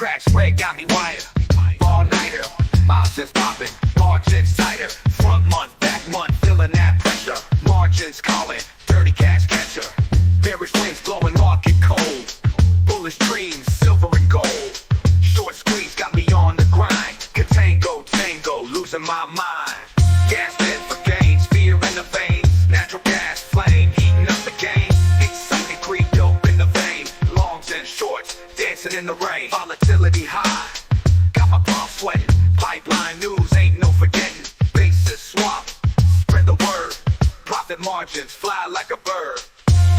crack spread got me wired. All nighter, miles just popping, margins tighter. Front month, back month, feeling that pressure. Margins calling, dirty cash catcher. Bearish flames blowing market cold. Bullish dreams, silver and gold. Short squeeze got me on the grind. Contango, tango, losing my mind. Gasping for gains, fear in the veins. Natural gas flame, heating up the game. Excitement creep dope in the vein. Longs and shorts, dancing in the rain. Volatility high, got my palm sweating. Pipeline news, ain't no forgetting. Basis swap, spread the word. Profit margins fly like a bird.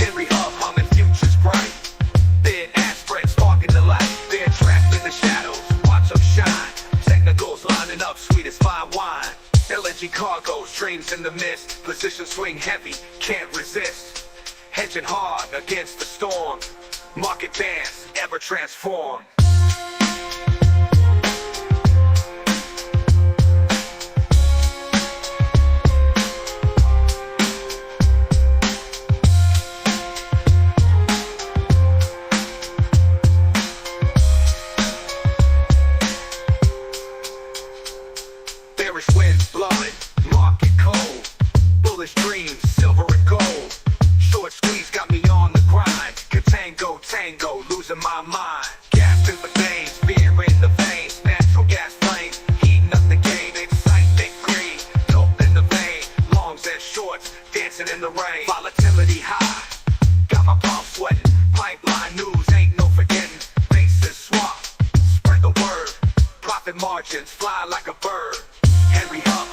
Henry Hub humming, futures bright. Bid ass spread sparking the light. They're trapped in the shadows, watch them shine. Technicals lining up, sweet as fine wine. LNG cargoes, dreams in the mist. Position swing heavy, can't resist. Hedging hard against the storm. Market dance, ever transform. Bearish winds blowing, market cold. Bullish dreams, silver and gold. Short squeeze got me on the grind. Contango, tango, losing my mind. Gasping for gains, fear in the veins. Natural gas flames, heating up the game. Excitement green, dope in the vein. Longs and shorts, dancing in the rain. Volatility high, got my palm sweating. Pipeline news, ain't no forgetting. Basis swap, spread the word. Profit margins fly like a bird. Henry Hub